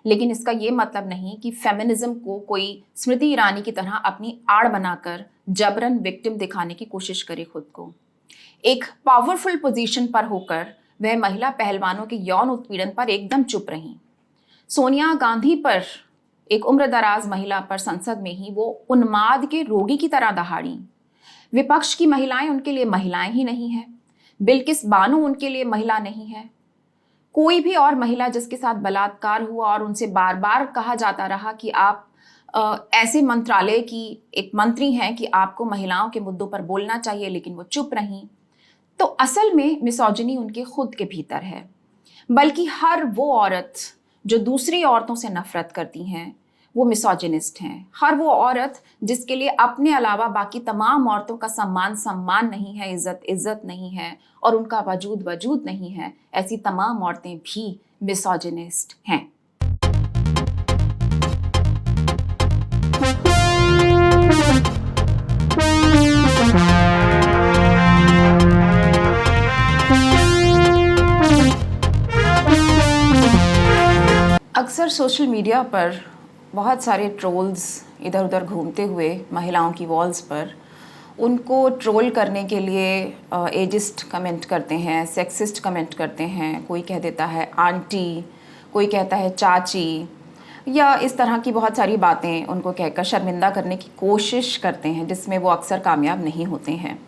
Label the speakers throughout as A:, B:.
A: लेकिन इसका ये मतलब नहीं कि फेमिनिज्म को कोई स्मृति ईरानी की तरह अपनी आड़ बनाकर जबरन विक्टिम दिखाने की कोशिश करे खुद को। एक पावरफुल पोजीशन पर होकर वह महिला पहलवानों के यौन उत्पीड़न पर एकदम चुप रहीं। सोनिया गांधी पर, एक उम्रदराज महिला पर संसद में ही वो उन्माद के रोगी की तरह दहाड़ी। विपक्ष की महिलाएं उनके लिए महिलाएं ही नहीं है, बिल्किस बानो उनके लिए महिला नहीं है। कोई भी और महिला जिसके साथ बलात्कार हुआ और उनसे बार बार कहा जाता रहा कि आप ऐसे मंत्रालय की एक मंत्री हैं कि आपको महिलाओं के मुद्दों पर बोलना चाहिए, लेकिन वो चुप रहीं, तो असल में मिसोजिनी उनके खुद के भीतर है। बल्कि हर वो औरत जो दूसरी औरतों से नफरत करती हैं वो मिसोजिनिस्ट हैं। हर वो औरत जिसके लिए अपने अलावा बाकी तमाम औरतों का सम्मान नहीं है, इज्जत नहीं है और उनका वजूद नहीं है, ऐसी तमाम औरतें भी मिसोजिनिस्ट हैं। अक्सर सोशल मीडिया पर बहुत सारे ट्रोल्स इधर उधर घूमते हुए महिलाओं की वॉल्स पर उनको ट्रोल करने के लिए एजिस्ट कमेंट करते हैं, सेक्सिस्ट कमेंट करते हैं। कोई कह देता है आंटी, कोई कहता है चाची, या इस तरह की बहुत सारी बातें उनको कहकर शर्मिंदा करने की कोशिश करते हैं, जिसमें वो अक्सर कामयाब नहीं होते हैं।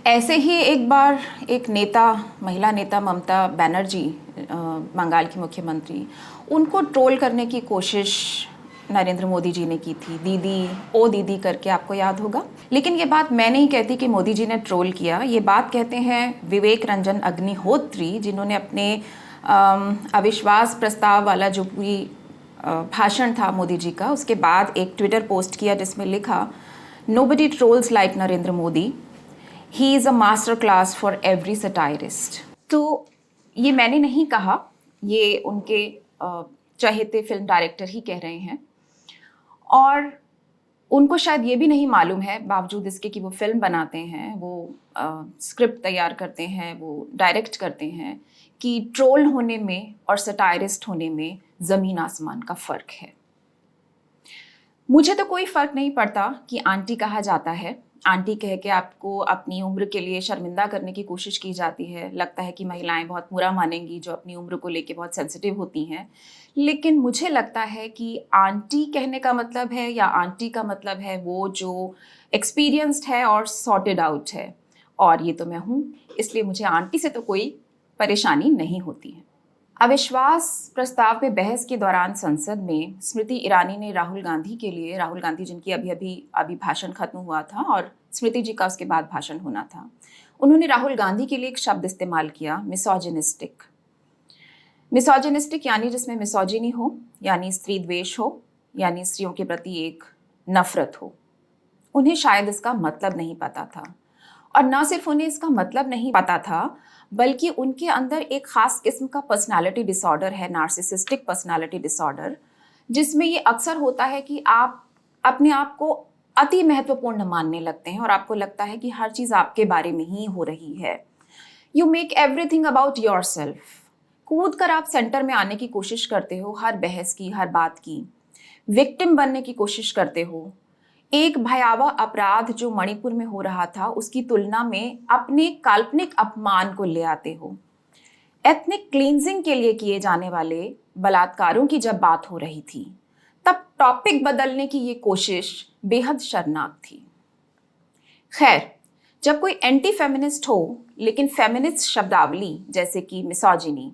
A: ऐसे ही एक बार एक नेता, महिला नेता ममता बनर्जी, बंगाल की मुख्यमंत्री, उनको ट्रोल करने की कोशिश नरेंद्र मोदी जी ने की थी। दीदी, ओ दीदी करके, आपको याद होगा। लेकिन ये बात मैं नहीं कहती कि मोदी जी ने ट्रोल किया, ये बात कहते हैं विवेक रंजन अग्निहोत्री, जिन्होंने अपने अविश्वास प्रस्ताव वाला जो भी भाषण था मोदी जी का, उसके बाद एक ट्विटर पोस्ट किया जिसमें लिखा, nobody trolls like Narendra Modi, he is a master class for every satirist. तो ये मैंने नहीं कहा, ये उनके चहेते फिल्म डायरेक्टर ही कह रहे हैं। और उनको शायद ये भी नहीं मालूम है, बावजूद इसके कि वो फिल्म बनाते हैं, वो स्क्रिप्ट तैयार करते हैं, वो डायरेक्ट करते हैं, कि ट्रोल होने में और सटायरिस्ट होने में ज़मीन आसमान का फ़र्क है। मुझे तो कोई फ़र्क नहीं पड़ता कि आंटी कहा जाता है। आंटी कह के आपको अपनी उम्र के लिए शर्मिंदा करने की कोशिश की जाती है। लगता है कि महिलाएं बहुत बुरा मानेंगी जो अपनी उम्र को लेके बहुत सेंसिटिव होती हैं। लेकिन मुझे लगता है कि आंटी कहने का मतलब है, या आंटी का मतलब है वो जो एक्सपीरियंस्ड है और सॉर्टेड आउट है, और ये तो मैं हूँ, इसलिए मुझे आंटी से तो कोई परेशानी नहीं होती है। अविश्वास प्रस्ताव पे बहस के दौरान संसद में स्मृति ईरानी ने राहुल गांधी के लिए, राहुल गांधी जिनकी अभी भाषण खत्म हुआ था और स्मृति जी का उसके बाद भाषण होना था, उन्होंने राहुल गांधी के लिए एक शब्द इस्तेमाल किया, मिसोजिनिस्टिक। मिसोजिनिस्टिक यानी जिसमें मिसोजिनी हो, यानी स्त्री द्वेष हो, यानी स्त्रियों के प्रति एक नफरत हो। उन्हें शायद इसका मतलब नहीं पता था, और ना सिर्फ उन्हें इसका मतलब नहीं पता था, बल्कि उनके अंदर एक खास किस्म का पर्सनालिटी डिसऑर्डर है, नार्सिसिस्टिक पर्सनालिटी डिसऑर्डर, जिसमें ये अक्सर होता है कि आप अपने आप को अति महत्वपूर्ण मानने लगते हैं और आपको लगता है कि हर चीज़ आपके बारे में ही हो रही है। You make everything about your self. कूद कर आप सेंटर में आने की कोशिश करते हो, हर बहस की, हर बात की। विक्टिम बनने की कोशिश करते हो। एक भयावह अपराध जो मणिपुर में हो रहा था, उसकी तुलना में अपने काल्पनिक अपमान को ले आते हो। एथनिक क्लींजिंग के लिए किए जाने वाले बलात्कारों की जब बात हो रही थी, तब टॉपिक बदलने की ये कोशिश बेहद शर्मनाक थी। खैर, जब कोई एंटी फेमिनिस्ट हो लेकिन फेमिनिस्ट शब्दावली जैसे कि मिसोजिनी,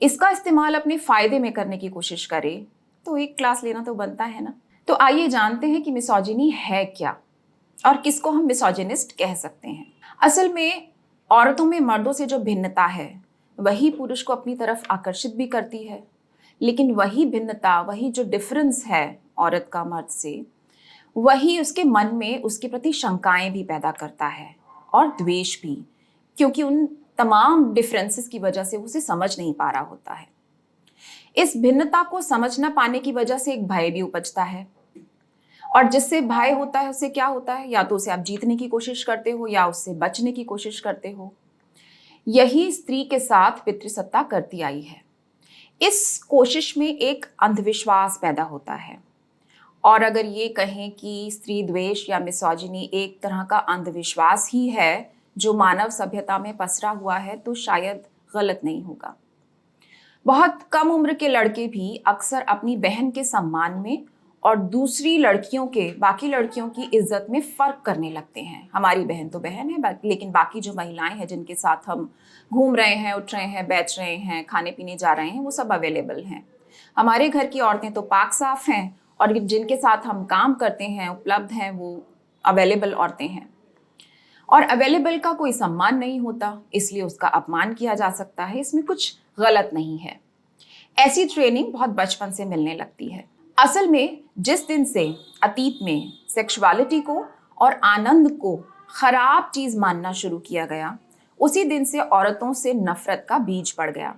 A: इसका इस्तेमाल अपने फायदे में करने की कोशिश करे, तो एक क्लास लेना तो बनता है ना। तो आइए जानते हैं कि मिसोजिनी है क्या और किसको हम मिसोजिनिस्ट कह सकते हैं। असल में औरतों में मर्दों से जो भिन्नता है वही पुरुष को अपनी तरफ आकर्षित भी करती है, लेकिन वही भिन्नता, वही जो डिफरेंस है औरत का मर्द से, वही उसके मन में उसके प्रति शंकाएं भी पैदा करता है और द्वेष भी, क्योंकि उन तमाम डिफरेंसेस की वजह से उसे समझ नहीं पा रहा होता है। इस भिन्नता को समझ न पाने की वजह से एक भय भी उपजता है, और जिससे भय होता है उससे क्या होता है, या तो उसे आप जीतने की कोशिश करते हो या उससे बचने की कोशिश करते हो। यही स्त्री के साथ पितृसत्ता करती आई है। इस कोशिश में एक अंधविश्वास पैदा होता है। और अगर ये कहें कि स्त्री द्वेष या मिसोजिनी एक तरह का अंधविश्वास ही है जो मानव सभ्यता में पसरा हुआ है, तो शायद गलत नहीं होगा। बहुत कम उम्र के लड़के भी अक्सर अपनी बहन के सम्मान में और दूसरी लड़कियों के, बाकी लड़कियों की इज्जत में फर्क करने लगते हैं। हमारी बहन तो बहन है, लेकिन बाकी जो महिलाएं हैं जिनके साथ हम घूम रहे हैं, उठ रहे हैं, बैठ रहे हैं, खाने पीने जा रहे हैं, वो सब अवेलेबल हैं। हमारे घर की औरतें तो पाक साफ हैं और जिनके साथ हम काम करते हैं, उपलब्ध हैं, वो अवेलेबल औरतें हैं। और अवेलेबल का कोई सम्मान नहीं होता, इसलिए उसका अपमान किया जा सकता है। इसमें कुछ गलत नहीं है। ऐसी ट्रेनिंग बहुत बचपन से मिलने लगती है। असल में जिस दिन से अतीत में सेक्सुअलिटी को और आनंद को खराब चीज मानना शुरू किया गया, उसी दिन से औरतों से नफरत का बीज पड़ गया।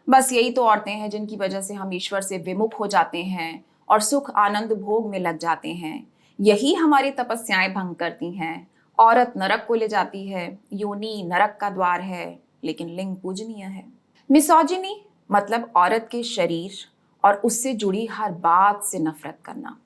A: बस यही तो औरतें हैं जिनकी वजह से हम ईश्वर से विमुख हो जाते हैं और सुख आनंद भोग में लग जाते हैं। यही हमारी तपस्याएं भंग करती हैं। औरत नरक को ले जाती है, योनि नरक का द्वार है, लेकिन लिंग पूजनीय है। मिसोजिनी मतलब औरत के शरीर और उससे जुड़ी हर बात से नफरत करना।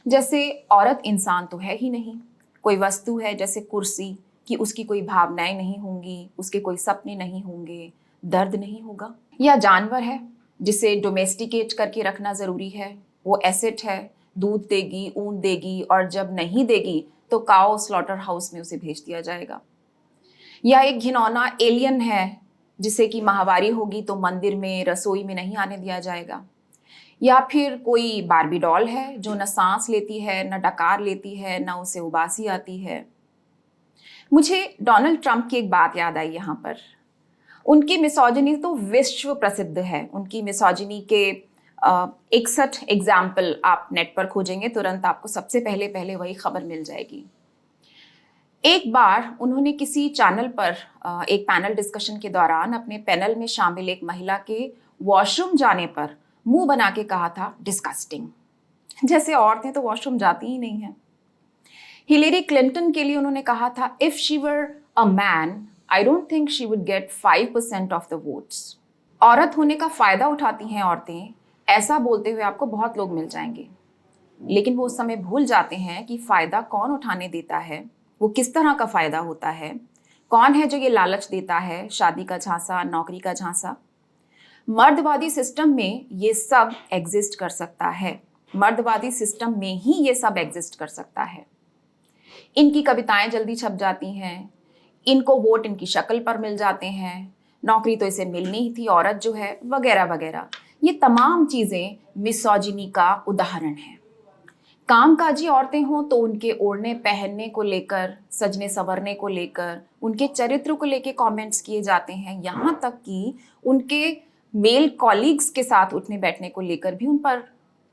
A: जैसे औरत इंसान तो है ही नहीं, कोई वस्तु है जैसे कुर्सी, कि उसकी कोई भावनाएं नहीं होंगी, उसके कोई सपने नहीं होंगे, दर्द नहीं होगा। या जानवर है जिसे डोमेस्टिकेट करके रखना जरूरी है, वो एसेट है, दूध देगी, ऊन देगी, और जब नहीं देगी तो काओ स्लॉटर हाउस में उसे भेज दिया जाएगा। या एक घिनौना एलियन है जिसे कि माहवारी होगी तो मंदिर में, रसोई में नहीं आने दिया जाएगा। या फिर कोई बार्बी डॉल है जो न सांस लेती है, न डकार लेती है, न उसे उबासी आती है। मुझे डोनाल्ड ट्रंप की एक बात याद आई यहाँ पर। उनकी मिसोजिनी तो विश्व प्रसिद्ध है। उनकी मिसोजिनी के 61 एग्जाम्पल आप नेट पर खोजेंगे, तुरंत आपको सबसे पहले वही खबर मिल जाएगी। एक बार उन्होंने किसी चैनल पर एक पैनल डिस्कशन के दौरान अपने पैनल में शामिल एक महिला के वॉशरूम जाने पर मुंह बना के कहा था, डिस्गस्टिंग। जैसे औरतें तो वॉशरूम जाती ही नहीं हैं। हिलेरी क्लिंटन के लिए उन्होंने कहा था, if she were a man I don't think she would get 5% of the votes. औरत होने का फायदा उठाती हैं औरतें, ऐसा बोलते हुए आपको बहुत लोग मिल जाएंगे। लेकिन वो उस समय भूल जाते हैं कि फायदा कौन उठाने देता है, वो किस तरह का फायदा होता है, कौन है जो ये लालच देता है, शादी का झांसा, नौकरी का झांसा। मर्दवादी सिस्टम में ये सब एग्जिस्ट कर सकता है। मर्दवादी सिस्टम में ही ये सब एग्जिस्ट कर सकता है। इनकी कविताएं जल्दी छप जाती हैं, इनको वोट इनकी शक्ल पर मिल जाते हैं, नौकरी तो इसे मिलनी ही थी, औरत जो है, वगैरह वगैरह। ये तमाम चीजें मिसोजिनी का उदाहरण है। कामकाजी औरतें हों तो उनके ओढ़ने पहनने को लेकर, सजने संवरने को लेकर, उनके चरित्र को लेकर कमेंट्स किए जाते हैं। यहाँ तक कि उनके मेल कॉलीग्स के साथ उठने बैठने को लेकर भी उन पर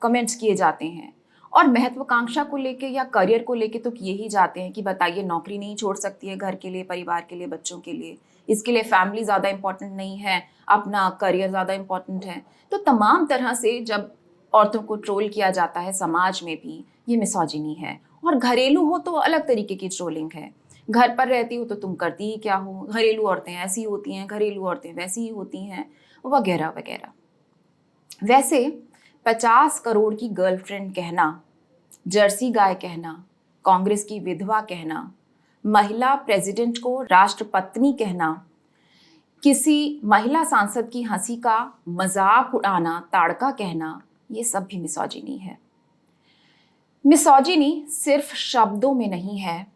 A: कमेंट्स किए जाते हैं। और महत्वाकांक्षा को लेके या करियर को लेके तो किए ही जाते हैं कि बताइए, नौकरी नहीं छोड़ सकती है घर के लिए, परिवार के लिए, बच्चों के लिए, इसके लिए फैमिली ज़्यादा इंपॉर्टेंट नहीं है, अपना करियर ज़्यादा इंपॉर्टेंट है। तो तमाम तरह से जब औरतों को ट्रोल किया जाता है समाज में भी, ये मिसोजिनी है। और घरेलू हो तो अलग तरीके की ट्रोलिंग है। घर पर रहती हो तो तुम करती ही क्या हो, घरेलू औरतें ऐसी होती हैं, घरेलू औरतें वैसी ही होती हैं, वगैरह वगैरह। वैसे 50 करोड़ की गर्लफ्रेंड कहना, जर्सी गाय कहना, कांग्रेस की विधवा कहना, महिला प्रेसिडेंट को राष्ट्रपत्नी कहना, किसी महिला सांसद की हंसी का मजाक उड़ाना, ताड़का कहना, ये सब भी मिसोजिनी है। मिसोजिनी सिर्फ शब्दों में नहीं है।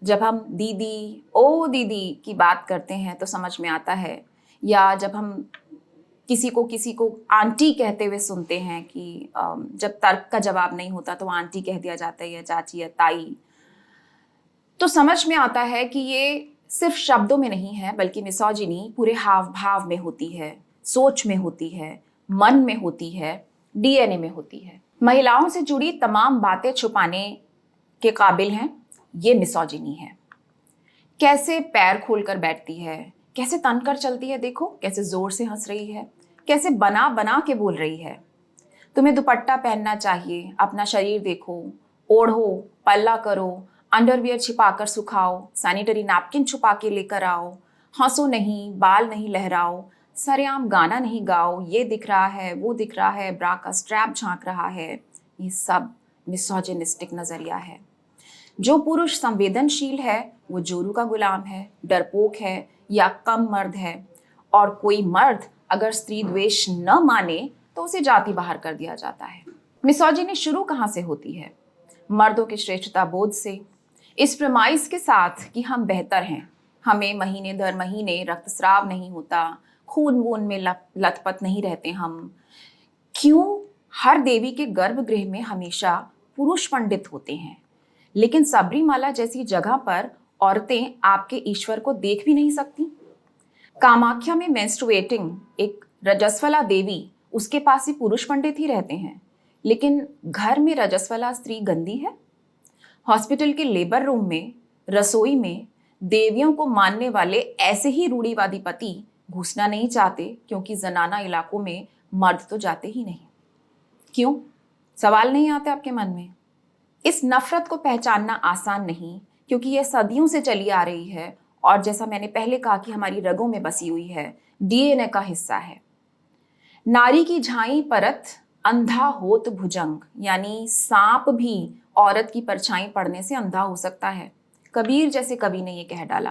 A: जब हम दीदी, ओ दीदी की बात करते हैं तो समझ में आता है, या जब हम किसी को आंटी कहते हुए सुनते हैं कि जब तर्क का जवाब नहीं होता तो आंटी कह दिया जाता है, या चाची या ताई, तो समझ में आता है कि ये सिर्फ शब्दों में नहीं है, बल्कि मिसोजिनी पूरे हाव भाव में होती है, सोच में होती है, मन में होती है, डीएनए में होती है। महिलाओं से जुड़ी तमाम बातें छुपाने के काबिल हैं, ये मिसोजिनी है। कैसे पैर खोलकर बैठती है, कैसे तनकर चलती है, देखो कैसे जोर से हंस रही है, कैसे बना बना के बोल रही है। तुम्हें दुपट्टा पहनना चाहिए, अपना शरीर देखो, ओढ़ो, पल्ला करो, अंडरवियर छिपाकर सुखाओ, सैनिटरी नैपकिन छुपा के लेकर आओ, हंसो नहीं, बाल नहीं लहराओ, सरेआम गाना नहीं गाओ, ये दिख रहा है, वो दिख रहा है, ब्रा का स्ट्रैप झांक रहा है, ये सब मिसोजिनिस्टिक नजरिया है। जो पुरुष संवेदनशील है वो जोरू का गुलाम है, डरपोक है या कम मर्द है। और कोई मर्द अगर स्त्री द्वेष न माने तो उसे जाति बाहर कर दिया जाता है। मिसोजिनी शुरू कहाँ से होती है? मर्दों के श्रेष्ठता बोध से, इस प्रमाइस के साथ कि हम बेहतर हैं, हमें महीने दर महीने रक्तस्राव नहीं होता, खून वून में लथपथ नहीं रहते हम। क्यों हर देवी के गर्भगृह में हमेशा पुरुष पंडित होते हैं, लेकिन सबरीमाला जैसी जगह पर औरतें आपके ईश्वर को देख भी नहीं सकती? कामाख्या में मेंस्ट्रुएटिंग एक रजस्वला देवी, उसके पास ही पुरुष पंडित ही रहते हैं, लेकिन घर में रजस्वला स्त्री गंदी है? हॉस्पिटल के लेबर रूम में, रसोई में देवियों को मानने वाले ऐसे ही रूढ़िवादी पति घुसना नहीं चाहते, क्योंकि जनाना इलाकों में मर्द तो जाते ही नहीं। क्यों? सवाल नहीं आते आपके मन में? इस नफरत को पहचानना आसान नहीं, क्योंकि यह सदियों से चली आ रही है और जैसा मैंने पहले कहा कि हमारी रगों में बसी हुई है, डीएनए का हिस्सा है। नारी की झाई परत अंधा होत भुजंग, यानी सांप भी औरत की परछाई पड़ने से अंधा हो सकता है। कबीर जैसे कवि ने यह कह डाला।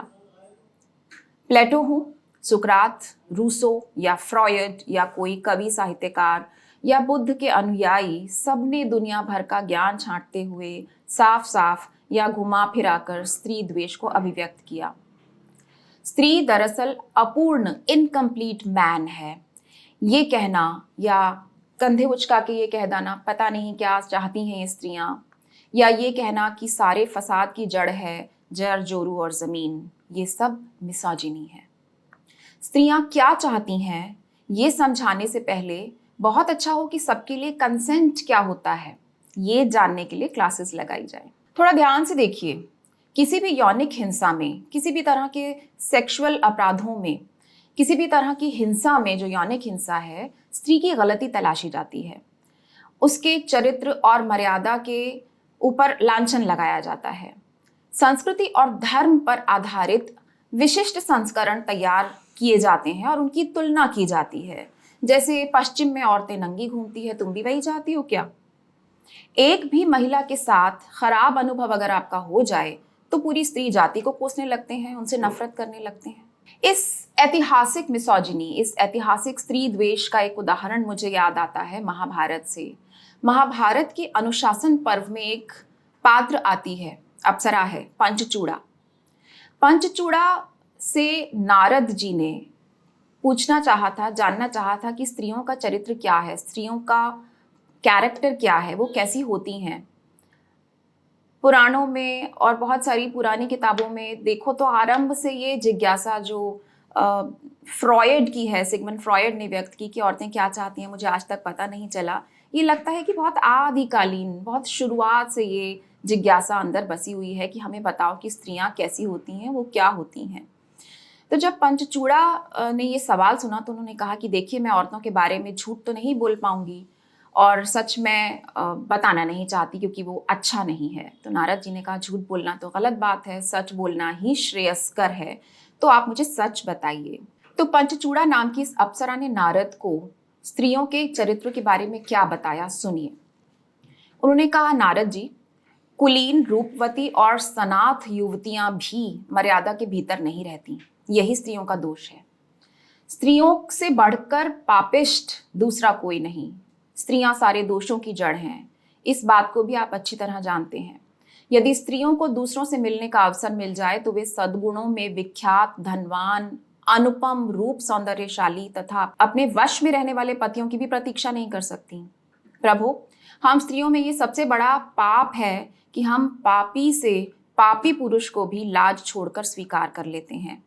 A: प्लेटो हो, सुकरात, रूसो या फ्रॉयड या कोई कवि साहित्यकार या बुद्ध के अनुयायी, सबने दुनिया भर का ज्ञान छांटते हुए साफ साफ या घुमा फिराकर स्त्री द्वेष को अभिव्यक्त किया। स्त्री दरअसल अपूर्ण इनकम्प्लीट मैन है, ये कहना या कंधे उचका के ये कह देना पता नहीं क्या चाहती हैं ये स्त्रियां, या ये कहना कि सारे फसाद की जड़ है जर जोरू और जमीन, ये सब मिसोजिनी है। स्त्रियां क्या चाहती हैं ये समझाने से पहले बहुत अच्छा हो कि सबके लिए कंसेंट क्या होता है, ये जानने के लिए क्लासेस लगाई जाए। थोड़ा ध्यान से देखिए, किसी भी यौनिक हिंसा में, किसी भी तरह के सेक्सुअल अपराधों में, किसी भी तरह की हिंसा में जो यौनिक हिंसा है, स्त्री की गलती तलाशी जाती है, उसके चरित्र और मर्यादा के ऊपर लांछन लगाया जाता है। संस्कृति और धर्म पर आधारित विशिष्ट संस्करण तैयार किए जाते हैं और उनकी तुलना की जाती है। जैसे पश्चिम में औरतें नंगी घूमती है, तुम भी वही चाहती हो क्या? एक भी महिला के साथ खराब अनुभव अगर आपका हो जाए तो पूरी स्त्री जाति को कोसने लगते हैं, उनसे नफरत करने लगते हैं। इस ऐतिहासिक मिसोजिनी, इस ऐतिहासिक स्त्री द्वेष का एक उदाहरण मुझे याद आता है महाभारत से। महाभारत के अनुशासन पर्व में एक पात्र आती है, अप्सरा है, पंचचूड़ा। पंचचूड़ा से नारद जी ने पूछना चाहा था, जानना चाहा था कि स्त्रियों का चरित्र क्या है, स्त्रियों का कैरेक्टर क्या है, वो कैसी होती हैं। पुराणों में और बहुत सारी पुरानी किताबों में देखो तो आरंभ से ये जिज्ञासा जो फ्रॉयड की है, सिगमंड फ्रॉयड ने व्यक्त की कि औरतें क्या चाहती हैं, मुझे आज तक पता नहीं चला। ये लगता है कि बहुत आदिकालीन, बहुत शुरुआत से ये जिज्ञासा अंदर बसी हुई है कि हमें बताओ कि स्त्रियां कैसी होती हैं, वो क्या होती हैं। तो जब पंचचूड़ा ने ये सवाल सुना तो उन्होंने कहा कि देखिए, मैं औरतों के बारे में झूठ तो नहीं बोल पाऊंगी और सच मैं बताना नहीं चाहती क्योंकि वो अच्छा नहीं है। तो नारद जी ने कहा, झूठ बोलना तो गलत बात है, सच बोलना ही श्रेयस्कर है, तो आप मुझे सच बताइए। तो पंचचूड़ा नाम की इस अप्सरा ने नारद को स्त्रियों के चरित्र के बारे में क्या बताया, सुनिए। उन्होंने कहा, नारद जी, कुलीन, रूपवती और सनाथ युवतियां भी मर्यादा के भीतर नहीं रहती, यही स्त्रियों का दोष है। स्त्रियों से बढ़कर पापिष्ट दूसरा कोई नहीं, स्त्रियां सारे दोषों की जड़ हैं। इस बात को भी आप अच्छी तरह जानते हैं। यदि स्त्रियों को दूसरों से मिलने का अवसर मिल जाए तो वे सद्गुणों में विख्यात, धनवान, अनुपम, रूप सौंदर्यशाली तथा अपने वश में रहने वाले पतियों की भी प्रतीक्षा नहीं कर सकती। प्रभु, हम स्त्रियों में ये सबसे बड़ा पाप है कि हम पापी से पापी पुरुष को भी लाज छोड़कर स्वीकार कर लेते हैं।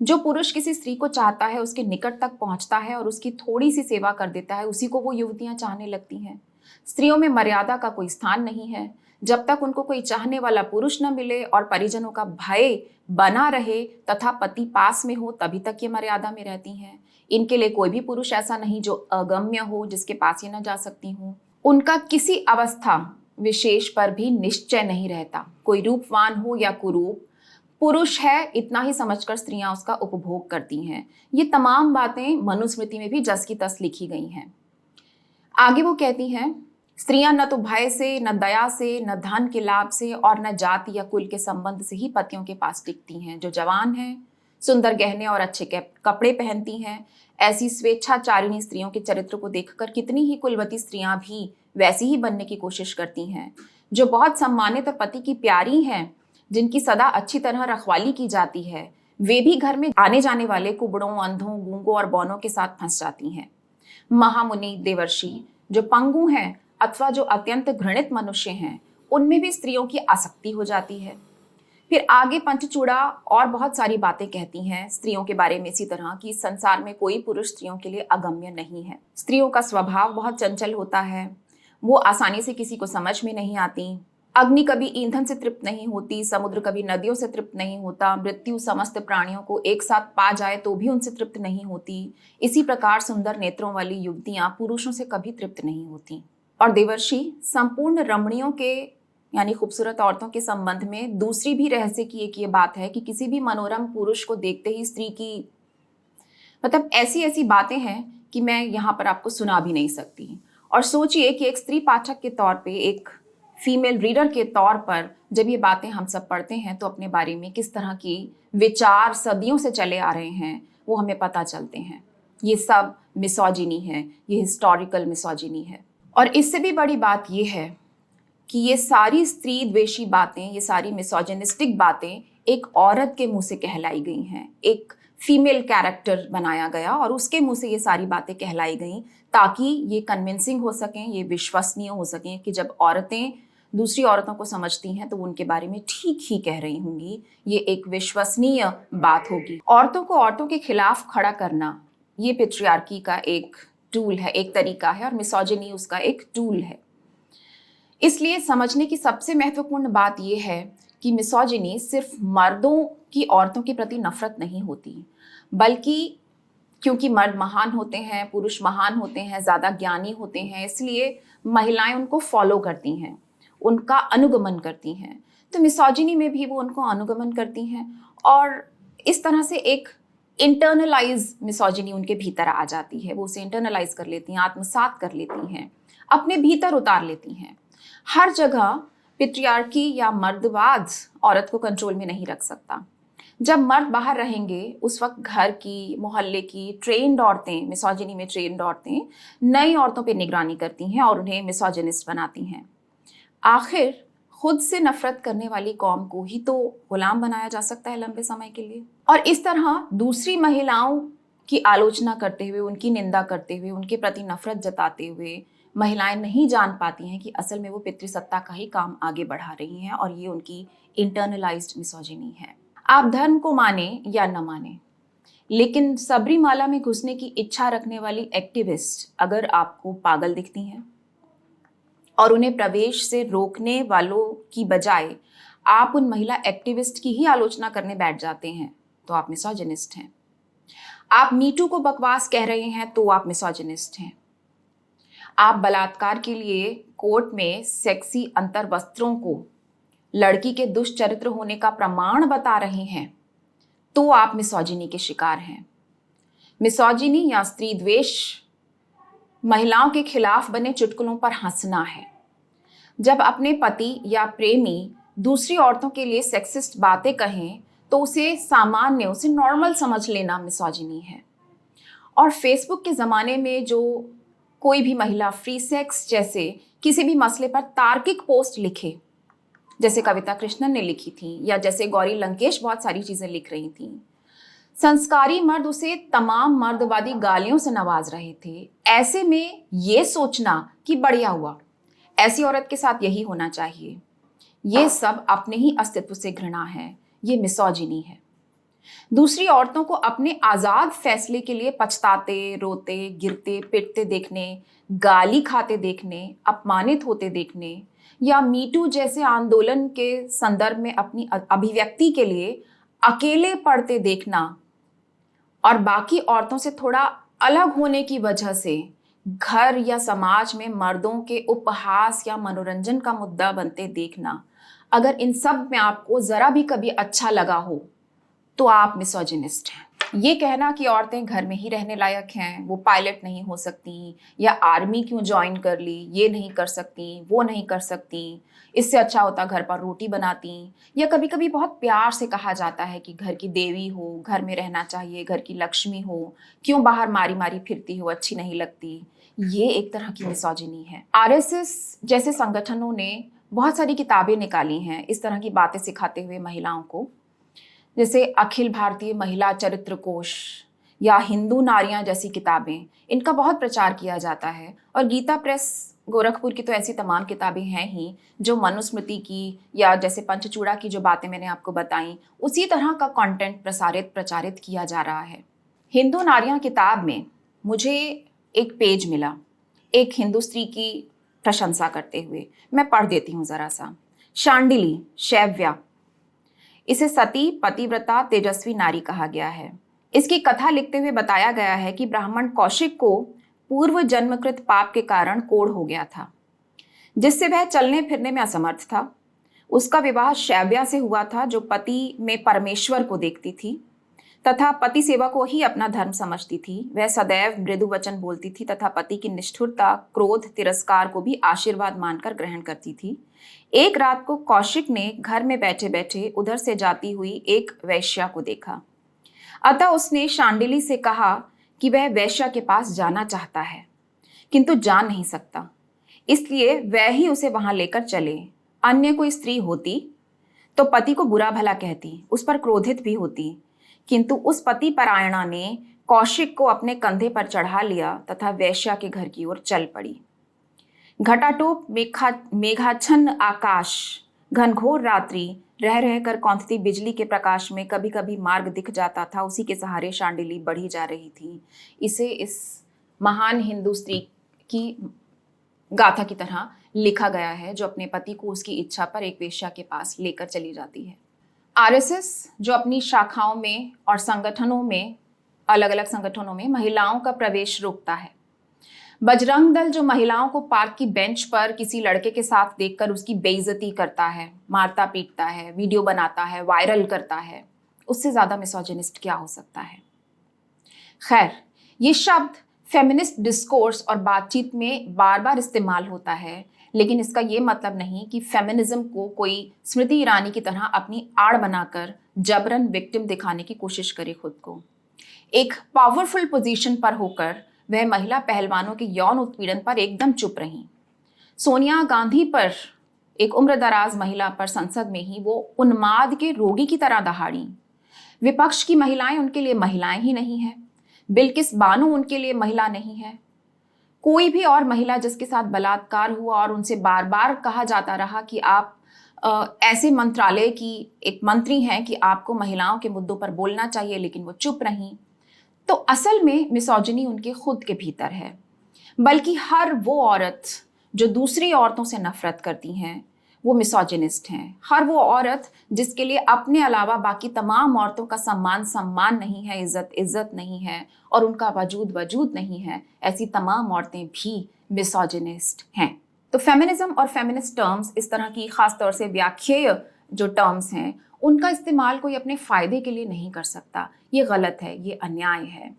A: जो पुरुष किसी स्त्री को चाहता है, उसके निकट तक पहुंचता है और उसकी थोड़ी सी सेवा कर देता है, उसी को वो युवतियां चाहने लगती हैं। स्त्रियों में मर्यादा का कोई स्थान नहीं है। जब तक उनको कोई चाहने वाला पुरुष न मिले और परिजनों का भय बना रहे तथा पति पास में हो, तभी तक ये मर्यादा में रहती हैं। इनके लिए कोई भी पुरुष ऐसा नहीं जो अगम्य हो, जिसके पास ये न जा सकती हूँ। उनका किसी अवस्था विशेष पर भी निश्चय नहीं रहता। कोई रूपवान हो या कुरूप, पुरुष है इतना ही समझकर स्त्रियां उसका उपभोग करती हैं। ये तमाम बातें मनुस्मृति में भी जस की तस लिखी गई हैं। आगे वो कहती हैं, स्त्रियां न तो भय से, न दया से, न धन के लाभ से और न जाति या कुल के संबंध से ही पतियों के पास टिकती हैं। जो जवान हैं, सुंदर गहने और अच्छे कपड़े पहनती हैं, ऐसी स्वेच्छाचारिणी स्त्रियों के चरित्र को देखकर कितनी ही कुलवती स्त्रियां भी वैसी ही बनने की कोशिश करती हैं। जो बहुत सम्मानित और पति की प्यारी हैं, जिनकी सदा अच्छी तरह रखवाली की जाती है, वे भी घर में आने जाने वाले कुबड़ों, अंधों, गूंगों और बौनों के साथ फंस जाती हैं। महामुनि, देवर्षि जो पंगु हैं अथवा जो अत्यंत घृणित मनुष्य हैं, उनमें भी स्त्रियों की आसक्ति हो जाती है। फिर आगे पंचचूड़ा और बहुत सारी बातें कहती हैं स्त्रियों के बारे में इसी तरह कि संसार में कोई पुरुष स्त्रियों के लिए अगम्य नहीं है। स्त्रियों का स्वभाव बहुत चंचल होता है, वो आसानी से किसी को समझ में नहीं आती। अग्नि कभी ईंधन से तृप्त नहीं होती, समुद्र कभी नदियों से तृप्त नहीं होता, मृत्यु समस्त प्राणियों को एक साथ पा जाए तो भी उनसे तृप्त नहीं होती। इसी प्रकार सुंदर नेत्रों वाली युवतियां पुरुषों से कभी तृप्त नहीं होती। और देवर्षि संपूर्ण रमणियों के यानी खूबसूरत औरतों के संबंध में दूसरी भी रहस्य की एक ये बात है कि किसी भी मनोरम पुरुष को देखते ही स्त्री की मतलब ऐसी ऐसी बातें हैं कि मैं यहाँ पर आपको सुना भी नहीं सकती। और सोचिए कि एक स्त्री पाठक के तौर पे, एक फीमेल रीडर के तौर पर जब ये बातें हम सब पढ़ते हैं तो अपने बारे में किस तरह की विचार सदियों से चले आ रहे हैं वो हमें पता चलते हैं। ये सब मिसोजिनी है, ये हिस्टोरिकल मिसोजिनी है। और इससे भी बड़ी बात ये है कि ये सारी स्त्री द्वेषी बातें, ये सारी मिसोजिनिस्टिक बातें एक औरत के मुंह से कहलाई गई हैं। एक फीमेल कैरेक्टर बनाया गया और उसके मुंह से ये सारी बातें कहलाई गई ताकि ये कन्विंसिंग हो सकें, ये विश्वसनीय हो सकें कि जब औरतें दूसरी औरतों को समझती हैं तो वो उनके बारे में ठीक ही कह रही होंगी, ये एक विश्वसनीय बात होगी। औरतों को औरतों के खिलाफ खड़ा करना ये पेट्रियार्की का एक टूल है, एक तरीका है, और मिसोजिनी उसका एक टूल है। इसलिए समझने की सबसे महत्वपूर्ण बात यह है कि मिसोजिनी सिर्फ मर्दों की औरतों के प्रति नफरत नहीं होती, बल्कि क्योंकि मर्द महान होते हैं, पुरुष महान होते हैं, ज़्यादा ज्ञानी होते हैं, इसलिए महिलाएं उनको फॉलो करती हैं, उनका अनुगमन करती हैं। तो मिसोजिनी में भी वो उनको अनुगमन करती हैं और इस तरह से एक इंटरनलाइज मिसोजिनी उनके भीतर आ जाती है। वो उसे इंटरनलाइज कर लेती हैं, आत्मसात कर लेती हैं, अपने भीतर उतार लेती हैं। हर जगह पेट्रियार्की या मर्दवाद औरत को कंट्रोल में नहीं रख सकता। जब मर्द बाहर रहेंगे उस वक्त घर की, मोहल्ले की ट्रेन्ड औरतें, मिसोजिनी में ट्रेन्ड औरतें नई औरतों पे निगरानी करती हैं और उन्हें मिसोजिनिस्ट बनाती हैं। आखिर खुद से नफरत करने वाली कौम को ही तो गुलाम बनाया जा सकता है लंबे समय के लिए। और इस तरह दूसरी महिलाओं की आलोचना करते हुए, उनकी निंदा करते हुए, उनके प्रति नफरत जताते हुए महिलाएं नहीं जान पाती हैं कि असल में वो पितृसत्ता का ही काम आगे बढ़ा रही हैं और ये उनकी इंटरनलाइज्ड मिसोजिनी है। आप धर्म को माने या न माने, लेकिन सबरीमाला में घुसने की इच्छा रखने वाली एक्टिविस्ट अगर आपको पागल दिखती हैं और उन्हें प्रवेश से रोकने वालों की बजाय आप उन महिला एक्टिविस्ट की ही आलोचना करने बैठ जाते हैं तो आप मिसोजिनिस्ट हैं। आप मीटू को बकवास कह रहे हैं तो आप मिसोजिनिस्ट हैं। आप बलात्कार के लिए कोर्ट में सेक्सी अंतर वस्त्रों को लड़की के दुष्चरित्र होने का प्रमाण बता रहे हैं तो आप मिसोजिनी के शिकार हैं। मिसोजिनी या स्त्री द्वेष महिलाओं के खिलाफ बने चुटकुलों पर हंसना है। जब अपने पति या प्रेमी दूसरी औरतों के लिए सेक्सिस्ट बातें कहें तो उसे सामान्य, उसे नॉर्मल समझ लेना मिसोजिनी है। और फेसबुक के ज़माने में जो कोई भी महिला फ्री सेक्स जैसे किसी भी मसले पर तार्किक पोस्ट लिखे, जैसे कविता कृष्णन ने लिखी थी या जैसे गौरी लंकेश बहुत सारी चीज़ें लिख रही थी, संस्कारी मर्द उसे तमाम मर्दवादी गालियों से नवाज रहे थे। ऐसे में ये सोचना कि बढ़िया हुआ, ऐसी औरत के साथ यही होना चाहिए, ये सब अपने ही अस्तित्व से घृणा है, ये मिसोजिनी है। दूसरी औरतों को अपने आज़ाद फैसले के लिए पछताते, रोते, गिरते, पिटते देखने, गाली खाते देखने, अपमानित होते देखने या मीटू जैसे आंदोलन के संदर्भ में अपनी अभिव्यक्ति के लिए अकेले पड़ते देखना और बाकी औरतों से थोड़ा अलग होने की वजह से घर या समाज में मर्दों के उपहास या मनोरंजन का मुद्दा बनते देखना अगर इन सब में आपको ज़रा भी कभी अच्छा लगा हो तो आप मिसोजिनिस्ट हैं। ये कहना कि औरतें घर में ही रहने लायक हैं, वो पायलट नहीं हो सकती, या आर्मी क्यों ज्वाइन कर ली, ये नहीं कर सकती, वो नहीं कर सकती, इससे अच्छा होता घर पर रोटी बनाती, या कभी कभी बहुत प्यार से कहा जाता है कि घर की देवी हो, घर में रहना चाहिए, घर की लक्ष्मी हो, क्यों बाहर मारी मारी फिरती हो, अच्छी नहीं लगती। ये एक तरह की मिसोजिनी है। आरएसएस जैसे संगठनों ने बहुत सारी किताबें निकाली हैं इस तरह की बातें सिखाते हुए महिलाओं को, जैसे अखिल भारतीय महिला चरित्र कोश या हिंदू नारियां जैसी किताबें, इनका बहुत प्रचार किया जाता है। और गीता प्रेस गोरखपुर की तो ऐसी तमाम किताबें हैं ही जो मनुस्मृति की या जैसे पंचचूड़ा की जो बातें मैंने आपको बताई, उसी तरह का कंटेंट प्रचारित किया जा रहा है। हिंदू नारियां किताब में मुझे एक पेज मिला एक हिंदू स्त्री की प्रशंसा करते हुए, मैं पढ़ देती हूँ जरा सा। शांडिली शैव्या, इसे सती, पतिव्रता, तेजस्वी नारी कहा गया है। इसकी कथा लिखते हुए बताया गया है कि ब्राह्मण कौशिक को पूर्व जन्मकृत पाप के कारण कोढ़ हो गया था, जिससे वह चलने फिरने में असमर्थ था। उसका विवाह शैव्या से हुआ था, जो पति में परमेश्वर को देखती थी तथा पति सेवा को ही अपना धर्म समझती थी। वह सदैव मृदु वचन बोलती थी तथा पति की निष्ठुरता, क्रोध, तिरस्कार को भी आशीर्वाद मानकर ग्रहण करती थी। एक रात को कौशिक ने घर में बैठे बैठे उधर से जाती हुई एक वैश्या को देखा। अतः उसने शांडिली से कहा कि वह वैश्या के पास जाना चाहता है किंतु जा नहीं सकता, इसलिए वह ही उसे वहां लेकर चले। अन्य कोई स्त्री होती तो पति को बुरा भला कहती, उस पर क्रोधित भी होती, किंतु उस पति परायणा ने कौशिक को अपने कंधे पर चढ़ा लिया तथा वैश्या के घर की ओर चल पड़ी। घटाटोप मेघाच्छन्न आकाश, घनघोर रात्रि, रह रहकर कौंधती बिजली के प्रकाश में कभी कभी मार्ग दिख जाता था। उसी के सहारे शांडिली बढ़ी जा रही थी। इसे इस महान हिंदू स्त्री की गाथा की तरह लिखा गया है, जो अपने पति को उसकी इच्छा पर एक वेश्या के पास लेकर चली जाती है। आरएसएस जो अपनी शाखाओं में और संगठनों में, अलग अलग संगठनों में महिलाओं का प्रवेश रोकता है। बजरंग दल जो महिलाओं को पार्क की बेंच पर किसी लड़के के साथ देखकर उसकी बेइज्जती करता है, मारता पीटता है, वीडियो बनाता है, वायरल करता है, उससे ज्यादा मिसोजिनिस्ट क्या हो सकता है। खैर, ये शब्द फेमिनिस्ट डिस्कोर्स और बातचीत में बार बार इस्तेमाल होता है, लेकिन इसका ये मतलब नहीं कि फेमिनिज्म को कोई स्मृति ईरानी की तरह अपनी आड़ बनाकर जबरन विक्टिम दिखाने की कोशिश करे खुद को। एक पावरफुल पोजीशन पर होकर वह महिला पहलवानों के यौन उत्पीड़न पर एकदम चुप रहीं। सोनिया गांधी पर, एक उम्रदराज महिला पर संसद में ही वो उन्माद के रोगी की तरह दहाड़ी। विपक्ष की महिलाएं उनके लिए महिलाएं ही नहीं है, बिल्किस बानो उनके लिए महिला नहीं है। कोई भी और महिला जिसके साथ बलात्कार हुआ और उनसे बार बार कहा जाता रहा कि आप ऐसे मंत्रालय की एक मंत्री हैं कि आपको महिलाओं के मुद्दों पर बोलना चाहिए, लेकिन वो चुप रहीं, तो असल में मिसोजिनी उनके खुद के भीतर है। बल्कि हर वो औरत जो दूसरी औरतों से नफरत करती हैं वो मिसोजिनिस्ट हैं। हर वो औरत जिसके लिए अपने अलावा बाकी तमाम औरतों का सम्मान नहीं है, इज्जत नहीं है और उनका वजूद नहीं है, ऐसी तमाम औरतें भी मिसोजिनिस्ट हैं। तो फेमिनिज्म और फेमिनिस्ट टर्म्स, इस तरह की खास तौर से व्याख्येय जो टर्म्स हैं, उनका इस्तेमाल कोई अपने फायदे के लिए नहीं कर सकता। ये गलत है, ये अन्याय है।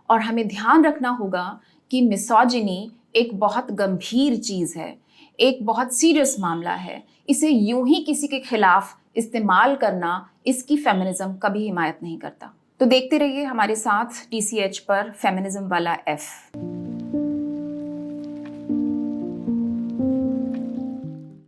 A: और हमें ध्यान रखना होगा कि मिसोजिनी एक बहुत गंभीर चीज़ है, एक बहुत सीरियस मामला है। इसे यूं ही किसी के खिलाफ इस्तेमाल करना, इसकी फेमिनिज्म कभी हिमायत नहीं करता। तो देखते रहिए हमारे साथ TCH पर फेमिनिज्म वाला F।